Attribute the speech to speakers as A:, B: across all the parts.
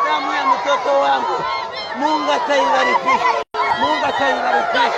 A: damu ya mtoto wangu. Mungu ataibarikisha. Mungu ataibarikisha.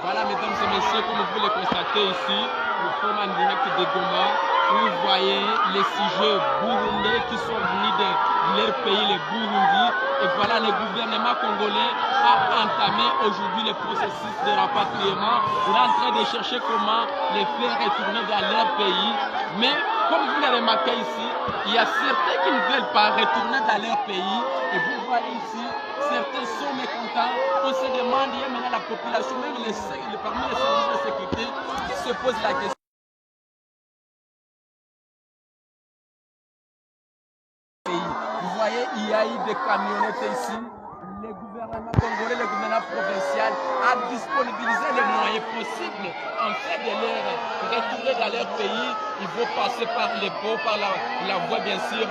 B: Voilà, mesdames et messieurs, comme vous le constatez ici, nous sommes en direct de Goma, où vous voyez les sujets burundais qui sont venus de leur pays, le Burundi. Et voilà, le gouvernement congolais a entamé aujourd'hui le processus de rapatriement. Il est en train de chercher comment les faire retourner dans leur pays. Mais comme vous le remarquez ici, il y a certains qui ne veulent pas retourner dans leur pays. Et vous voyez ici, certains sont mécontents. On se demande, il y a maintenant la population, même parmi les services de sécurité, qui se posent la question. Vous voyez, il y a eu des camionnettes ici. Le gouvernement congolais, le gouvernement provincial a disponibilisé les moyens possibles en fait de les retourner dans leur pays. Ils vont passer par les ports, par la voie bien sûr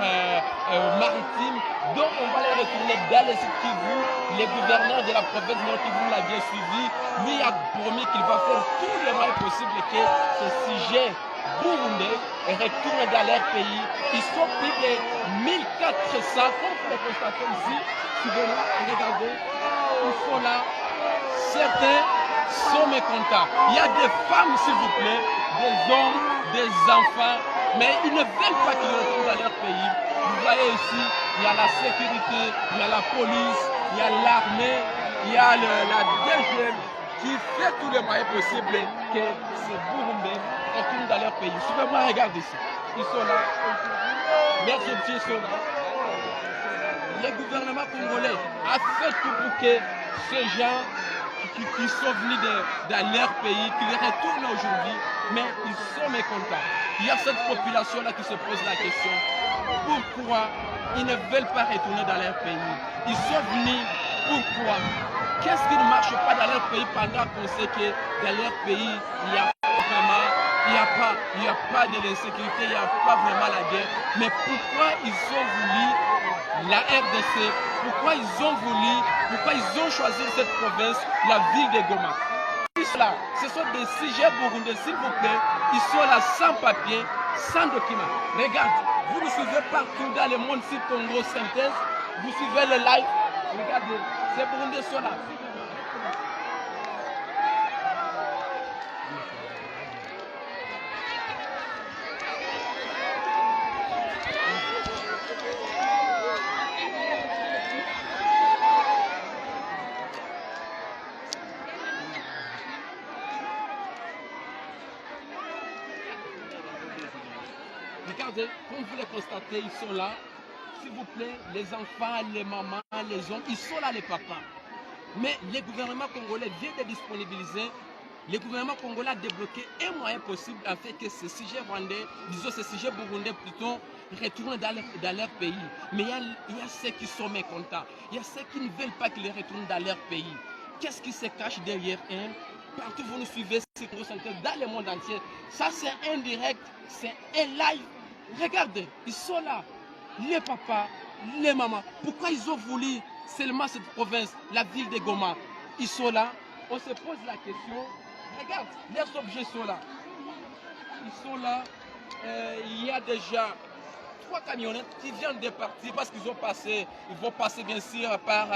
B: maritime. Donc on va les retourner dans les sites Kivu. Le gouverneur de la province Nord Kivu l'a bien suivi. Lui a promis qu'il va faire tous les moyens possibles que ce sujet burundais retournent dans leur pays. Ils sont plus de 1400, comme vous le constatez ici. Suivez-moi, regardez, ils sont là. Certains sont mécontents. Il y a des femmes, s'il vous plaît, des hommes, des enfants, mais ils ne veulent pas qu'ils retournent dans leur pays. Vous voyez ici, il y a la sécurité, il y a la police, il y a l'armée, il y a la DGM qui fait tous les moyens possibles que ces Burundais retournent dans leur pays. Suivez-moi, regardez ici. Ils sont là. Leurs objectifs sont là. Le gouvernement congolais a fait tout pour que ces gens qui sont venus dans leur pays, qu'ils retournent aujourd'hui, mais ils sont mécontents. Il y a cette population-là qui se pose la question, pourquoi ils ne veulent pas retourner dans leur pays? Ils sont venus, pourquoi? Qu'est-ce qui ne marche pas dans leur pays pendant qu'on sait que dans leur pays, il n'y a vraiment, il n'y a pas de l'insécurité, il n'y a pas vraiment la guerre. Mais pourquoi ils ont voulu la RDC, pourquoi ils ont choisi cette province, la ville de Goma? Là, ce sont des sujets burundais, s'il vous plaît, ils sont là sans papier, sans document. Regarde, vous nous suivez partout dans le monde, si Congo Synthèse, vous suivez le live, regardez, ces burundais sont là. Regardez, comme vous le constatez, ils sont là. S'il vous plaît, les enfants, les mamans, les hommes, ils sont là, les papas. Mais le gouvernement congolais vient de disponibiliser, le gouvernement congolais a débloqué un moyen possible afin que ces sujets rwandais, disons ces sujets burundais plutôt, retournent dans leur pays. Mais il y a ceux qui sont mécontents. Il y a ceux qui ne veulent pas qu'ils retournent dans leur pays. Qu'est-ce qui se cache derrière eux? Partout vous nous suivez, dans le monde entier. Ça c'est un direct, c'est un live. Regardez, ils sont là. Les papas, les mamans. Pourquoi ils ont voulu seulement cette province, la ville de Goma? Ils sont là. On se pose la question. Regarde, leurs objets sont là. Ils sont là. Il y a déjà 3 camionnettes qui viennent de partir parce qu'ils vont passer bien sûr par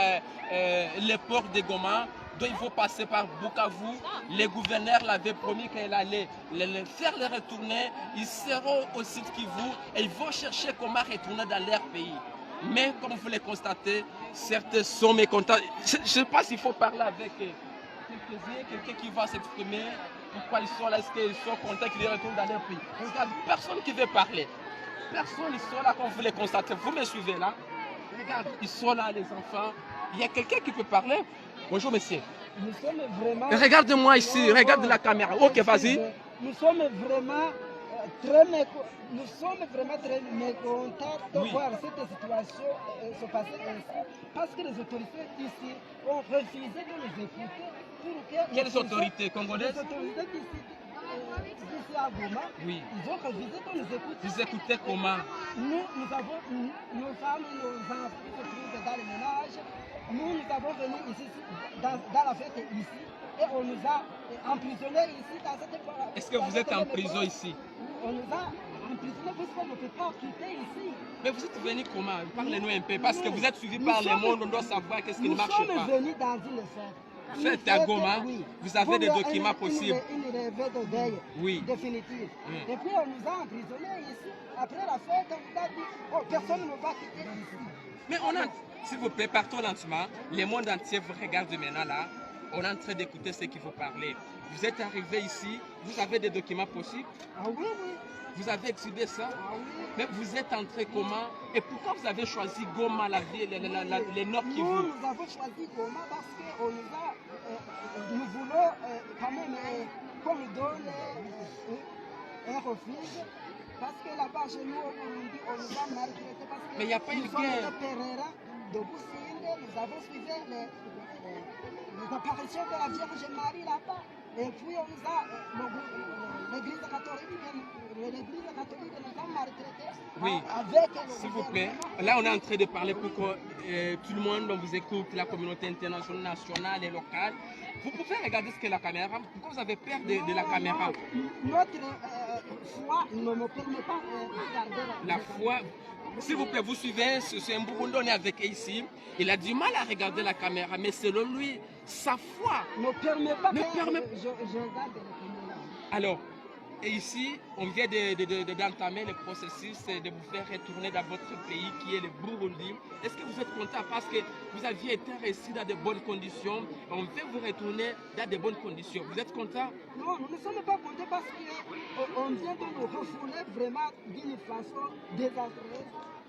B: les ports de Goma. Donc il faut passer par Bukavu. Les gouverneurs l'avaient promis qu'elle allait faire les retourner. Ils seront au site Kivu et ils vont chercher comment retourner dans leur pays. Mais comme vous le constatez, certains sont mécontents. Je ne sais pas s'il faut parler avec quelqu'un qui va s'exprimer. Pourquoi ils sont là? Est-ce qu'ils sont contents qu'ils retournent dans leur pays? Regarde, personne qui veut parler. Personne, ils sont là comme vous les constatez. Vous me suivez là? Regarde, ils sont là, les enfants. Il y a quelqu'un qui peut parler? Bonjour, monsieur.
C: Nous sommes vraiment...
B: Regarde-moi ici, regarde la caméra. Ok, vas-y.
C: Nous sommes vraiment très mécontents de voir cette situation se passer ainsi. Parce que les autorités ici ont refusé de nous écouter.
B: Quelles autorités congolaises?
C: Les autorités d'ici à Goma,
B: oui.
C: Ils ont refusé de nous écouter.
B: Vous écoutez comment?
C: Nous avons nos femmes et nos enfants qui se trouvent dans les ménages. Nous avons venu ici, dans la fête ici, et on nous a emprisonnés ici dans cette...
B: Est-ce que vous êtes en prison ici?
C: On nous a emprisonnés parce qu'on ne peut pas quitter ici.
B: Mais vous êtes venu comment? Parlez-nous un peu, parce que vous êtes suivi par le monde, on doit savoir qu'est-ce qui ne marche pas.
C: Nous sommes venus dans une fête.
B: Fête à Goma, oui. Vous avez des documents possibles.
C: Une rêve de deuil définitive. Et puis on nous a emprisonnés ici. Après la fête, on nous a dit, oh, personne ne va quitter ici.
B: Mais on a, s'il vous plaît, partons lentement. Le monde entier vous regarde maintenant là. On est en train d'écouter ce qu'il faut parler. Vous êtes arrivé ici, vous avez des documents possibles?
C: Ah oui, oui.
B: Vous avez exhibé ça?
C: Ah oui.
B: Mais vous êtes entré comment? Et pourquoi vous avez choisi Goma, la ville, les Nord Kivu?
C: Nous avons choisi Goma parce que nous voulons quand même qu'on nous donne un refuge. Parce que là-bas, chez nous, on nous a maltraité.
B: Mais il n'y a pas une guerre.
C: Nous sommes des Pereira de Boussine, nous avons suivi les apparitions de la Vierge Marie là-bas. Et puis on nous a, l'église catholique nous a maltraités.
B: Oui, s'il vous plaît. Là, on est en train de parler pour que tout le monde vous écoute, la communauté internationale, nationale et locale. Vous pouvez regarder ce qu'est la caméra. Pourquoi vous avez peur de la caméra?
C: Notre foi ne me permet pas de regarder
B: la foi. S'il vous plaît, vous suivez, c'est un Burundais, on est avec ici. Il a du mal à regarder la caméra, mais selon lui, sa foi
C: ne permet pas
B: je
C: regarde la caméra.
B: Alors, et ici, on vient d'entamer le processus de vous faire retourner dans votre pays qui est le Burundi. Est-ce que vous êtes content parce que vous aviez été resté dans de bonnes conditions? On veut vous retourner dans de bonnes conditions. Vous êtes content?
C: Non, nous ne sommes pas contents parce qu'on vient de nous refouler vraiment d'une façon désastreuse.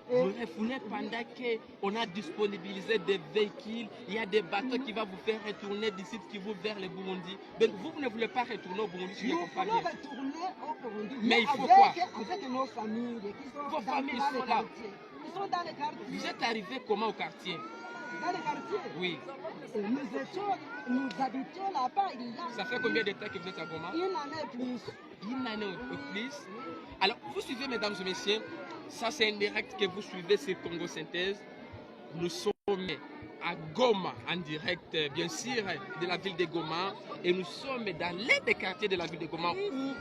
B: Vous refoulez pendant qu'on a disponibilisé des véhicules, il y a des bateaux qui vont vous faire retourner d'ici qui vous vers le Burundi. Donc vous ne voulez pas retourner au Burundi si je comprends bien.
C: Nous voulons retourner au Burundi,
B: mais il faut quoi?
C: Avec nos familles qui sont
B: vos familles
C: dans
B: sont là.
C: Ils sont dans les quartiers.
B: Vous êtes arrivé comment au quartier?
C: Dans les quartiers?
B: Oui.
C: Nous habitions là-bas il y a...
B: Ça fait combien de temps que vous êtes à Goma?
C: Une année et plus.
B: Une année et plus. Alors, vous suivez, mesdames et messieurs, ça c'est un direct que vous suivez sur Congo Synthèse. Nous sommes à Goma, en direct, bien sûr, de la ville de Goma. Et nous sommes dans l'un des quartiers de la ville de Goma où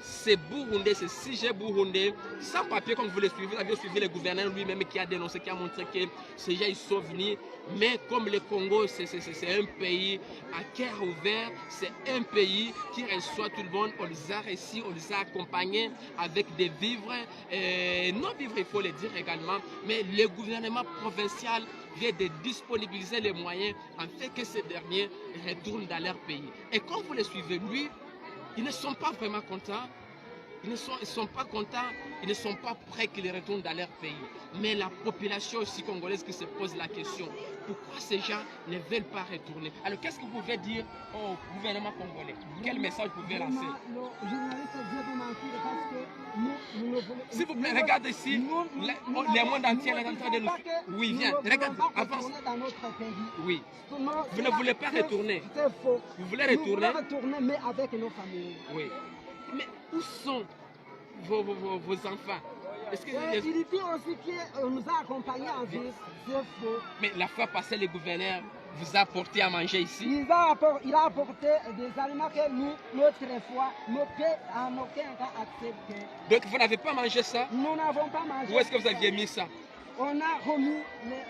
B: ces Burundais, ces sujets burundais, sans papier, comme vous le suivez, vous avez suivi le gouverneur lui-même qui a dénoncé, qui a montré que ces gens ils sont venus. Mais comme le Congo, c'est un pays à cœur ouvert, c'est un pays qui reçoit tout le monde. On les a reçus, on les a accompagnés avec des vivres, non vivres, il faut le dire également, mais le gouvernement provincial vient de disponibiliser les moyens afin que ces derniers retournent dans leur pays. Et quand vous les suivez, lui, ils ne sont pas vraiment contents, ils ne sont pas contents, ils ne sont pas prêts qu'ils retournent dans leur pays. Mais la population aussi congolaise qui se pose la question, pourquoi ces gens ne veulent pas retourner? Alors qu'est-ce que vous pouvez dire au gouvernement congolais? Quel message vous pouvez lancer? S'il vous plaît, regardez ici, le monde entier est en train de nous... Oui, viens, regarde, avance. Oui, vous ne voulez pas retourner.
C: C'est faux.
B: Vous voulez retourner?
C: Nous voulons retourner, mais avec nos familles.
B: Oui. Mais où sont vos enfants?
C: Il dit aussi qu'on nous a accompagnés en ville. C'est faux.
B: Mais la fois passée, le gouverneur vous a apporté à manger ici?
C: Il a apporté des aliments que nous, notre foi, ne peut en aucun cas accepter.
B: Donc vous n'avez pas mangé ça?
C: Nous n'avons pas mangé.
B: Où est-ce que vous aviez mis ça?
C: on a remis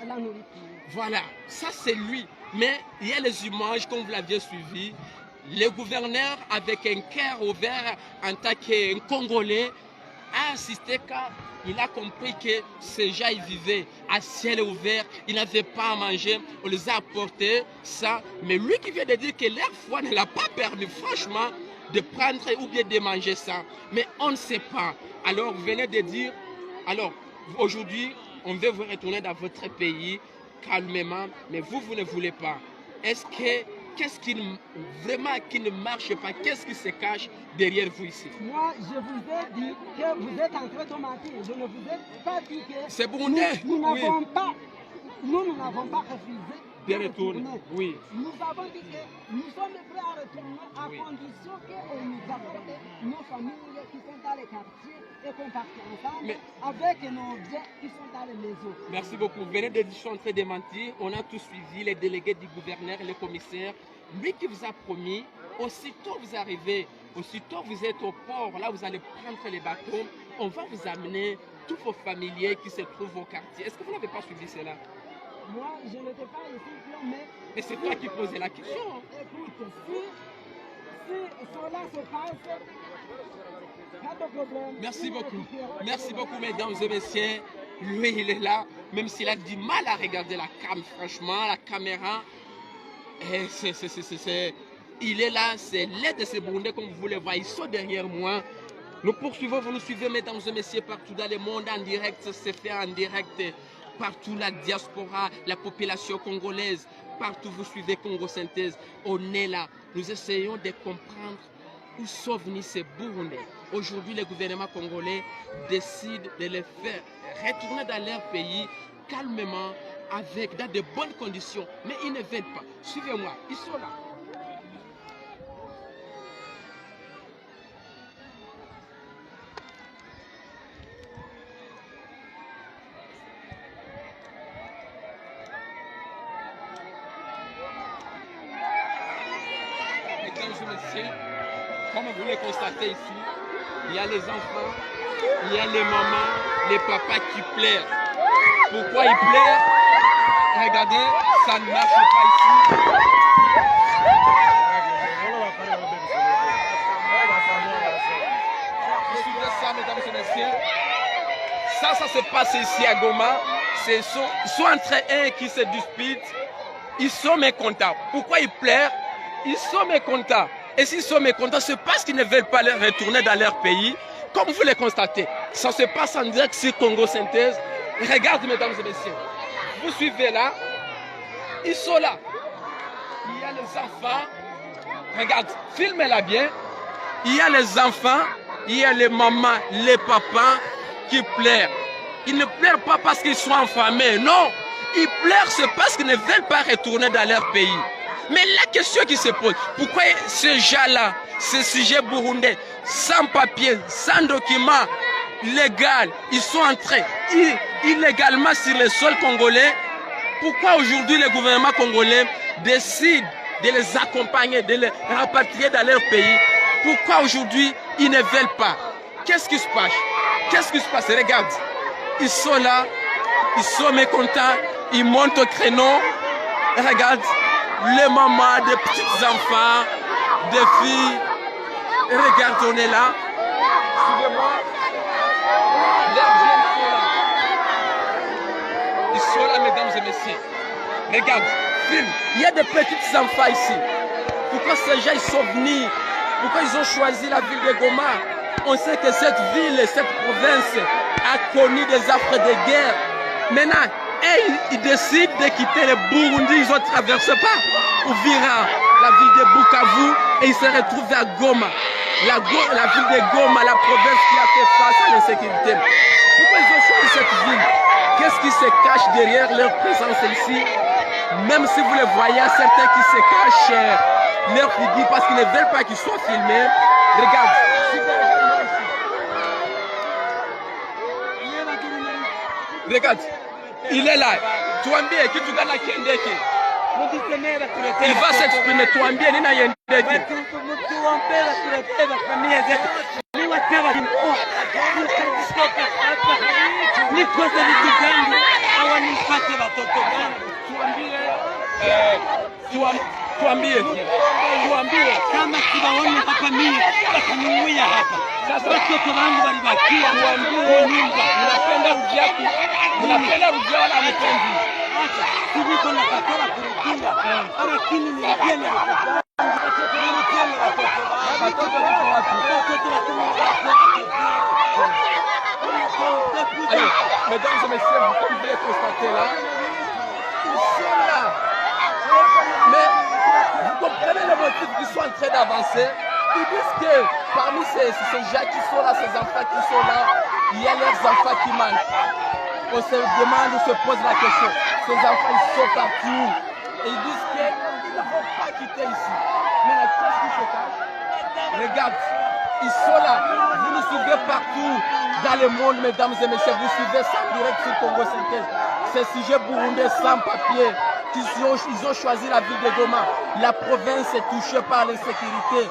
C: la nourriture.
B: Voilà, ça c'est lui. Mais il y a les images, comme vous l'aviez suivi, le gouverneur avec un cœur ouvert en tant qu'un Congolais a assisté quand il a compris que ces gens ils vivaient à ciel ouvert, ils n'avaient pas à manger, on les a apporté ça. Mais lui qui vient de dire que leur foi ne l'a pas permis franchement de prendre ou bien de manger ça. Mais on ne sait pas. Alors vous venez de dire, alors aujourd'hui on veut vous retourner dans votre pays calmement, mais vous ne voulez pas. Est-ce que qu'est-ce qui vraiment qui ne marche pas? Qu'est-ce qui se cache derrière vous ici?
C: Moi, je vous ai dit que vous êtes en train de mentir. Je ne vous ai pas dit que
B: c'est burundais.
C: Nous n'avons pas refusé
B: de retourner. Oui.
C: Nous avons dit que nous sommes prêts à retourner à condition qu'on nous apporte nos familles qui sont dans les quartiers et qu'on parte ensemble avec nos biens qui sont dans les maisons.
B: Merci beaucoup. Vous venez de dire, je suis en train de mentir. On a tous suivi les délégués du gouverneur et les commissaires. Lui qui vous a promis, aussitôt vous arrivez, aussitôt vous êtes au port, là vous allez prendre les bateaux, on va vous amener tous vos familiers qui se trouvent au quartier. Est-ce que vous n'avez pas suivi cela?
C: Moi, je n'étais pas ici,
B: mais c'est toi qui posais la question.
C: Écoute, si cela se passe, pas de problème.
B: Merci beaucoup. Merci beaucoup, mesdames et messieurs. Lui, il est là, même s'il a du mal à regarder la cam, franchement, la caméra. Et il est là, c'est l'aide de ces Burundais, comme vous le voyez, ils sont derrière moi. Nous poursuivons, vous nous suivez, mesdames et messieurs, partout dans le monde, en direct, c'est fait en direct. Partout la diaspora, la population congolaise, partout vous suivez Congo Synthèse, on est là. Nous essayons de comprendre où sont venus ces Burundais. Aujourd'hui, le gouvernement congolais décide de les faire retourner dans leur pays calmement, dans de bonnes conditions. Mais ils ne veulent pas. Suivez-moi, ils sont là. Comme vous le constatez ici, il y a les enfants, il y a les mamans, les papas qui pleurent. Pourquoi ils pleurent? Regardez, ça ne marche pas ici. Suivez ça, mesdames et messieurs. Ça se passe ici à Goma. Ils sont entre eux qui se disputent. Ils sont mécontents. Pourquoi ils pleurent? Ils sont mécontents. Et s'ils sont mécontents, c'est parce qu'ils ne veulent pas retourner dans leur pays. Comme vous le constatez, ça se passe en direct sur Congo Synthèse. Regardez, mesdames et messieurs. Vous suivez là. Ils sont là. Il y a les enfants. Regarde, filmez-la bien. Il y a les enfants, il y a les mamans, les papas qui pleurent. Ils ne pleurent pas parce qu'ils sont affamés. Non. Ils pleurent, c'est parce qu'ils ne veulent pas retourner dans leur pays. Mais la question qui se pose, pourquoi ces gens-là, ces sujets burundais, sans papier, sans document légal, ils sont entrés illégalement sur le sol congolais? Pourquoi aujourd'hui le gouvernement congolais décide de les accompagner, de les rapatrier dans leur pays? Pourquoi aujourd'hui ils ne veulent pas? Qu'est-ce qui se passe? Qu'est-ce qui se passe? Regarde, ils sont là, ils sont mécontents, ils montent au créneau. Regarde. Les mamans, des petits enfants, des filles. Et regarde, on est là. Suivez-moi. Leurs jeunes sont là. Ils sont là, mesdames et messieurs. Regarde, filme. Il y a des petits enfants ici. Pourquoi ces gens ils sont venus? Pourquoi ils ont choisi la ville de Goma? On sait que cette ville, cette province a connu des affres de guerre. Maintenant, et ils décident de quitter le Burundi, ils ont traversé par Uvira, la ville de Bukavu, et ils se retrouvent à Goma, la ville de Goma, la province qui a fait face à l'insécurité. Pourquoi ils ont choisi cette ville? Qu'est-ce qui se cache derrière leur présence ici? Même si vous les voyez, certains qui se cachent leur figure parce qu'ils ne veulent pas qu'ils soient filmés. Regarde. Regarde. Il est là. Tuambie kitu gani kiendeke. Il va s'exprimer. Tuambie nini yendeke.
A: wataka nikatoka hapa nikose vitu vyangu au nipate watoto wangu.
B: Tuambie
A: kama siwaone hapa mimi wataniuia hapa. Sasa watoto wangu walibakia kwa nyumba.
B: Unapenda rudia wala mpenzi?
A: Acha sijiko na katora kurudia, lakini nirudie na
B: Allez, mesdames et messieurs, vous pouvez constater là, ils sont là. Mais vous comprenez le motif qu'ils sont en train d'avancer. Ils disent que parmi ces gens qui sont là, ces enfants qui sont là, il y a leurs enfants qui manquent. On se demande, on se pose la question. Ces enfants, ils sont partout. Et ils disent qu'ils ne vont pas quitter ici. Mais qu'est-ce qui se passe? Regarde, ils sont là. Vous nous suivez partout dans le monde, mesdames et messieurs. Vous suivez ça en direct sur Congo Synthèse. Ces sujets burundais sans papier. Ils ont choisi la ville de Goma. La province est touchée par l'insécurité.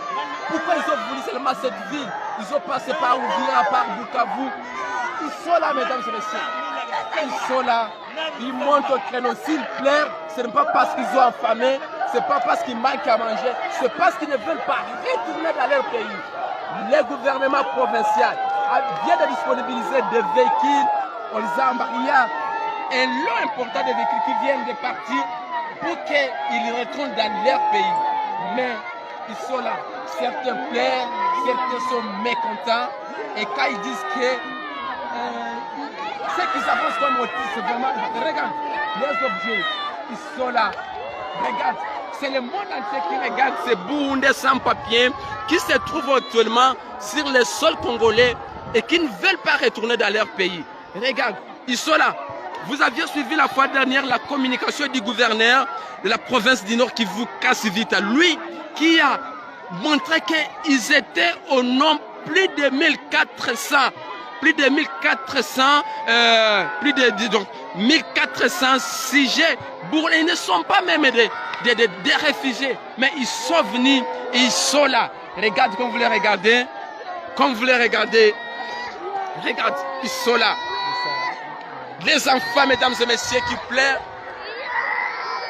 B: Pourquoi ils ont voulu seulement cette ville? Ils ont passé par Uvira, par Bukavu. Ils sont là, mesdames et messieurs. Ils sont là. Ils montent au créneau. S'ils pleurent, ce n'est pas parce qu'ils ont affamé, ce n'est pas parce qu'ils manquent à manger, c'est parce qu'ils ne veulent pas retourner dans leur pays. Le gouvernement provincial vient de disponibiliser des véhicules. On les a embarqués. Il y a un lot important de véhicules qui viennent de partir pour qu'ils retournent dans leur pays. Mais ils sont là. Certains pleurent, certains sont mécontents. Et quand ils disent que ce qu'ils avancent comme motif, c'est vraiment... Regarde, les objets, ils sont là. Regarde, c'est le monde entier qui regarde ces Burundais sans papier qui se trouvent actuellement sur le sol congolais et qui ne veulent pas retourner dans leur pays. Regarde, ils sont là. Vous aviez suivi la fois dernière la communication du gouverneur de la province du Nord Kivu, Kassivita. Lui qui a montré qu'ils étaient au nombre plus de 1400. Plus de 1400 sujets. Ils ne sont pas même des réfugiés, mais ils sont venus et ils sont là. Regarde comme vous les regardez. Comme vous les regardez. Regarde, ils sont là. Les enfants, mesdames et messieurs, qui pleurent,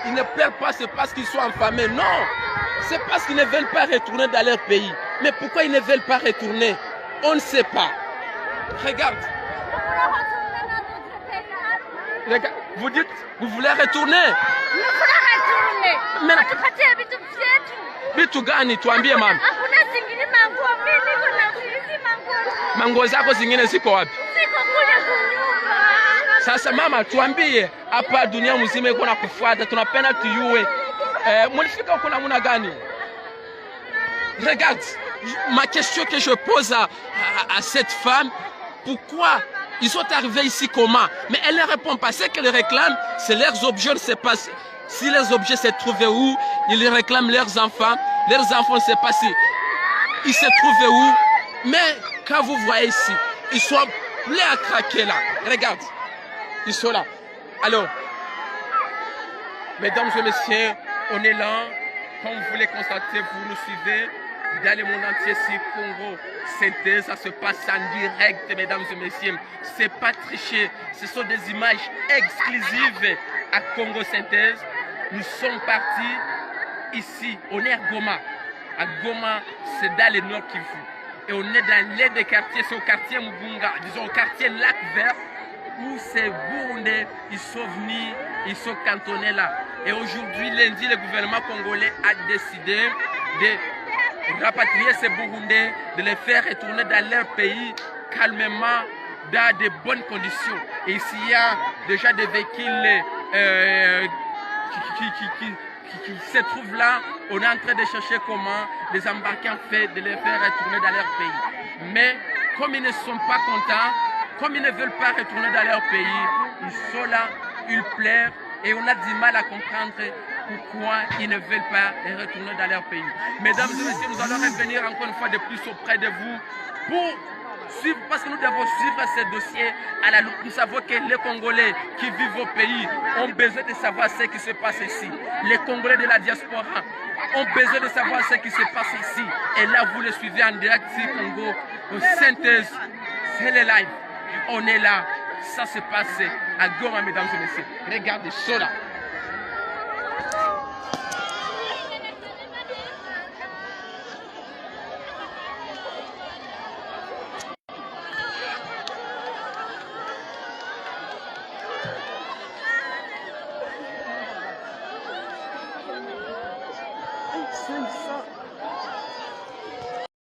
B: ils ne pleurent pas, c'est parce qu'ils sont affamés. Non, c'est parce qu'ils ne veulent pas retourner dans leur pays. Mais pourquoi ils ne veulent pas retourner? On ne sait pas. Regarde. Regarde. Vous dites, vous voulez retourner? Mais vitu gani? Tuambie mama. Mango zako zingine ziko wapi? Sasa mama, tuambie hapa dunia mzima iko na kufuata, tunapenda tuyue. Mulifika huko namna gani? Regarde, ma question que je pose à cette femme, pourquoi ils sont arrivés ici comment? Mais elle ne répond pas. Ce qu'elle réclame, c'est leurs objets, on ne sait pas si les objets se trouvaient où. Ils réclament leurs enfants. Leurs enfants, on ne sait pas si ils se trouvaient où. Mais quand vous voyez ici, ils sont prêts à craquer là. Regarde, ils sont là. Alors, mesdames et messieurs, on est là. Comme vous les constatez, vous nous suivez. Dans le monde entier, c'est Congo Synthèse, ça se passe en direct, mesdames et messieurs. C'est pas triché, ce sont des images exclusives à Congo Synthèse. Nous sommes partis ici, on est à Goma. À Goma, c'est dans le Nord Kivu. Et on est dans l'un des quartiers, c'est au quartier Mubunga, disons au quartier Lac Vert, où ces Burundais, ils sont venus, ils sont cantonnés là. Et aujourd'hui, lundi, le gouvernement congolais a décidé de rapatrier ces Burundais, de les faire retourner dans leur pays calmement, dans de bonnes conditions. Et ici, il y a déjà des véhicules qui se trouvent là. On est en train de chercher comment les embarquer en fait, de les faire retourner dans leur pays. Mais comme ils ne sont pas contents, comme ils ne veulent pas retourner dans leur pays, ils sont là, ils pleurent et on a du mal à comprendre pourquoi ils ne veulent pas retourner dans leur pays. Mesdames et messieurs, nous allons revenir encore une fois de plus auprès de vous pour suivre, parce que nous devons suivre ces dossiers à la loupe. Nous savons que les Congolais qui vivent au pays ont besoin de savoir ce qui se passe ici. Les Congolais de la diaspora ont besoin de savoir ce qui se passe ici. Et là, vous le suivez en direct sur Congo, au synthèse, c'est le live. On est là, ça se passe à Goma, mesdames et messieurs. Regardez cela.